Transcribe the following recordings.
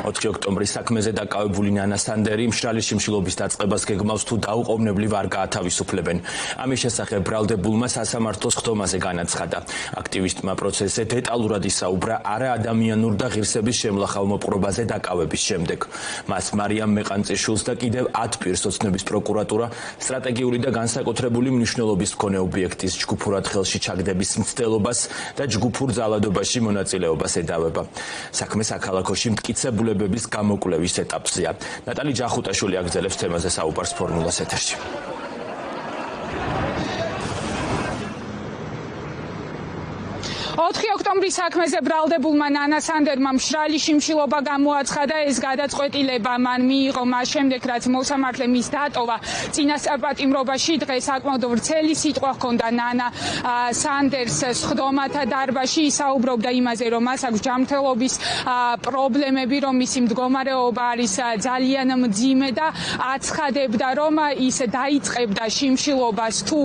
4 ოქტომბრის საქმეზე დაკავებული ნანა სანდერი მშრალი შიმშილობის დაწყებას გეგმავს თუ დაუყოვნებლივ არ გაათავისუფლებენ. ამის შესახებ ბრალდებულმა სასამართლოს ხდომაზე განაცხადა. აქტივისტმა პროცესზე დეტალურად ისაუბრა არაადამიანურ და ღირსების შემლახავ მოპყრობაზე დაკავების შემდეგ. მას მარიამ მეყანწიშვილს და კიდევ 10 პირს ოცნების პროკურატურა სტრატეგიული და განსაკუთრებული მნიშვნელობის მქონე ობიექტის ჯგუფურად ხელში ჩაგდების მცდელობას და ჯგუფურ ძალადობაში მონაწილეობას ედავება. საქმე საქალაქოში მტკიცებულებების გამოკვლევის ეტაპზეა. ნატალი ჯახუტაშვილი აგრძელებს თემაზე საუბარს ფორმულას ეთერში. 4 ოქტომბრის საქმეზე ბრალდებულმა ნანა სანდერმა მშრალი შიმშილობა გამოაცხადა. ეს გადაწყვეტილება მან მიიღო მას შემდეგ, რაც მოსამართლემ ის დატოვა წინასწარ პატიმრობაში. დღეს საკმაოდ ვრცელი სიტყვა ჰქონდა ნანა სანდერს სხდომათა დარბაზში. ისაუბრობდა იმაზე, რომ მას აქვს ჯანმრთელობის პრობლემები, რომ მისი მდგომარეობა არის ძალიან მძიმე და აცხადებდა, რომ ის დაიწყებდა შიმშილობას თუ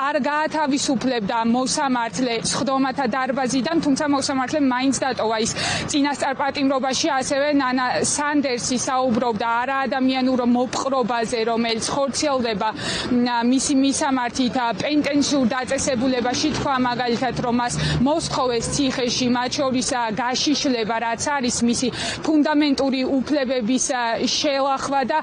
არ გაათავისუფლებდა მოსამართლე სხდომათა დარბაზიდან, თუმცა მოსამართლემ მაინც დატოვა ის წინასწარ პატიმრობაში. ასევე ნანა სანდერსი საუბრობდა არაადამიანურ მოპყრობაზე, რომელიც ხორციელდება მისი მისამართით პენტენსიურ დაწესებულებაში. თქვა მაგალითად, რომ მას მოსთხოვეს ციხეში, მათ შორის გაშიშლება, რაც არის მისი ფუნდამენტური უფლებების შელახვა და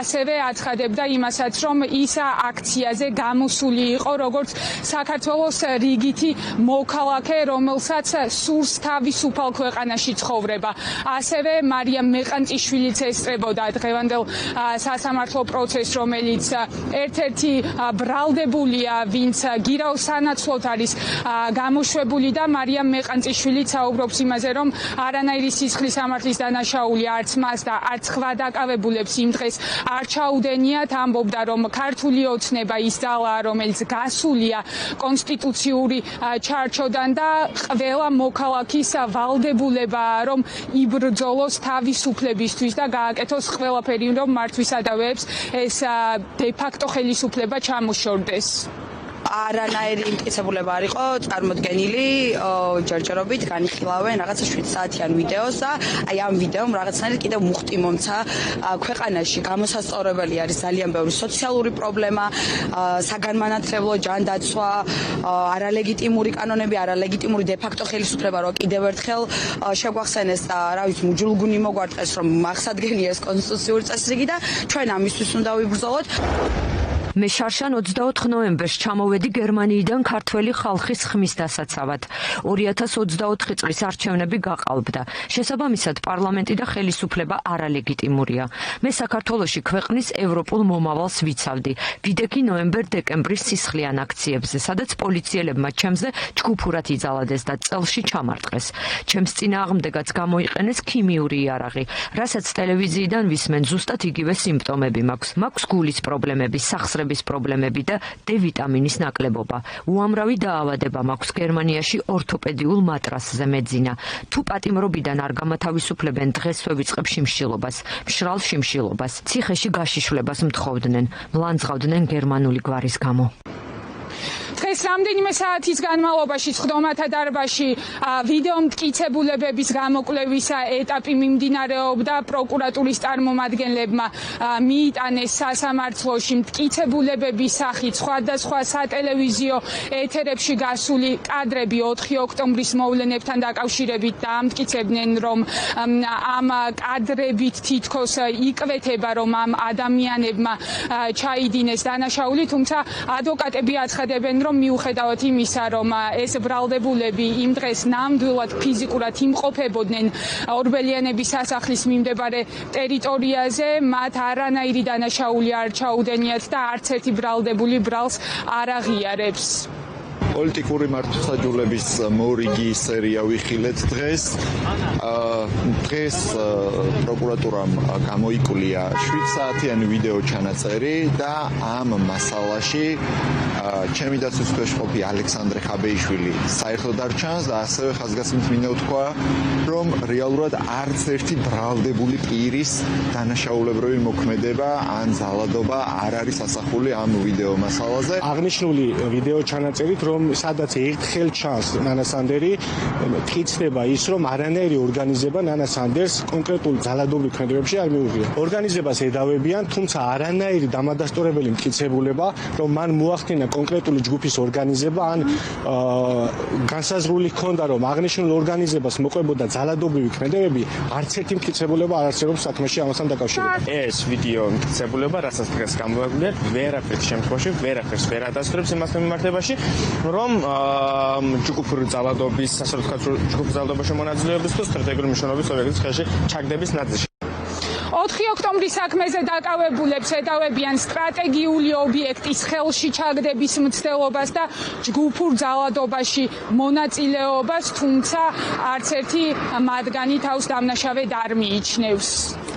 ასევე აცხადებდა იმასაც, რომ ის აქციაზე გამოსული იყო როგორც საქართველოს რიგითი მოქალაქე, რომელსაც სურს თავისუფალ ქვეყანაში ცხოვრება. ასევე მარიამ მეყანწიშვილიც ესწრებოდა დღევანდელ სასამართლო პროცესს, რომელიც ერთ-ერთი ბრალდებულია, ვინც გირაოს სანაცვლოდ არის გამოშვებული და მარიამ მეყანწიშვილი საუბრობს იმაზე, რომ არანაირი სისხლის სამართლის დანაშაული არც მას და არც სხვა დაკავებულებს იმ დღეს არ ჩაუდენიათ. ამბობდა, რომ ქართული ოცნება ის ძალაა, რომელიც გასულია კონსტიტუციური ჩარჩოდან და ყველა მოქალაქის ვალდებულებაა, რომ იბრძოლოს თავისუფლებისთვის და გააკეთოს ყველაფერი, რომ მართვისადავეებს ეს დე-ფაქტო ხელისუფლება ჩამოშორდეს. არანაირი მტკიცებულება არ იყო წარმოდგენილი, ჯერჯერობით განიხილავენ რაღაცა 7 საათიან ვიდეოს და აი ამ ვიდეომ რაღაცნაირად კიდევ მუხტი მომცა ქვეყანაში. გამოსასწორებელი არის ძალიან ბევრი სოციალური პრობლემა, საგანმანათლებლო ჯანდაცვა, არალეგიტიმური კანონები, არალეგიტიმური დე-ფაქტო ხელისუფლება, რომ კიდევ ერთხელ შეგვახსენეს და რა ვიცი მუჯულგუნი მოგვარტყეს, რომ მახსადგენია ეს კონსტიტუციური წესრიგი და ჩვენ ამისთვის უნდა ვიბრძოლოთ. მე შარშან 24 ნოემბერს ჩამოვედი გერმანიიდან ქართველი ხალხის ხმის დასაცავად. 2024 წლის არჩევნები გაყალბდა. შესაბამისად, პარლამენტი და ხელისუფლება არალეგიტიმურია. მე საქართველოში ქვეყნის ევროპულ მომავალს ვიცავდი. ვიდექი ნოემბერ-დეკემბრის სისხლიან აქციებზე, სადაც პოლიციელებმა ჩემზე ჯგუფურად იძალადეს და წელში ჩამარტყეს. ჩემს წინააღმდეგაც გამოიყენეს ქიმიური იარაღი, რასაც ტელევიზიიდან ვისმენ, ზუსტად იგივე სიმპტომები მაქვს. მაქვს გულის პრობლემები, სახსრების პრობლემები და დ-ვიტამინის ნაკლებობა. უამრავი დაავადება მაქვს. გერმანიაში ორთოპედიულ მატრასზე მეძინა. თუ პატიმრობიდან არ გამათავისუფლებენ, დღეს ვევიწყებ შიმშილობას, მშრალ შიმშილობას. ციხეში გაშიშვლებას მთხოვდნენ, მლანძღავდნენ გერმანული გვარის გამო. დღეს რამდენიმე საათის განმავლობაში სხდომათა დარბაზში ვიდეო მტკიცებულებების გამოკვლევის ეტაპი მიმდინარეობდა. პროკურატურის წარმომადგენლებმა მიიტანეს სასამართლოში მტკიცებულებების სახით სხვადასხვა სატელევიზიო ეთერებში გასული კადრები 4 ოქტომბრის მოვლენებთან დაკავშირებით და ამტკიცებდნენ, რომ ამ კადრებით თითქოს იკვეთება, რომ ამ ადამიანებმა ჩაიდინეს დანაშაული, თუმცა ადვოკატები აცხადებენ, რომ მიუხედავად იმისა, რომ ეს ბრალდებულები იმ დღეს ნამდვილად ფიზიკურად იმყოფებოდნენ ორბელიანების სასახლის მიმდებარე ტერიტორიაზე, მათ არანაირი დანაშაული არ ჩაუდენიათ და არც ერთი ბრალდებული ბრალს არ აღიარებს. პოლიტიკური მართლმსაჯულების მორიგი სერია ვიხილეთ დღეს. დღეს პროკურატურამ გამოიკვლია 7 საათიანი ვიდეო ჩანაწერი და ამ მასალაში ჩემი დაცვის ქვეშ ყოფი ალექსანდრე ხაბეიშვილი საერთოდ არ ჩანს და ასევე ხაზგასმით მინდა ვთქვა, რომ რეალურად არც ერთი ბრალდებული პირის დანაშაულებრივი მოქმედება ან ძალადობა არ არის ასახული ამ ვიდეო მასალაზე. აღნიშნული ვიდეო ჩანაწერით, რომ რომ სადაც ერთხელ ჩანს ნანა სანდერი, მტკიცდება ის, რომ არანაირი ორგანიზება ნანა სანდერს კონკრეტულ ძალადობრივ ქმედებებში არ მიუღია. ორგანიზებას εδავებიან, თუმცა არანაირი დამადასტურებელი მტკიცებულება, რომ მან მოახდინა კონკრეტული ჯგუფის ორგანიზება ან განსაზღვრული ჰქონდა, რომ აღნიშნულ ორგანიზებას მოყვებოდა ძალადობრივი ქმედებები, არც ერთი მტკიცებულება არ არსებობს საქმეში ამასთან დაკავშირებით. ეს ვიდეო მტკიცებულება, რასაც დღეს გამოაგვიათ, ვერაფერს შემთხვევაში ვერაფერს ვერ ადასტურებს იმასთან მიმართებაში, რომ ჯგუფურ ძალადობის, ასე რომ ვთქვათ, ჯგუფურ ძალადობაში მონაწილეობის თუ სტრატეგიული მნიშვნელობის ობიექტის ხელში ჩაგდების ნაწილში. 4 ოქტომბრის საქმეზე დაკავებულებს ედავებიან სტრატეგიული ობიექტის ხელში ჩაგდების მცდელობას და ჯგუფურ ძალადობაში მონაწილეობას, თუმცა არც ერთი მათგანი თავს დამნაშავედ არ მიიჩნევს.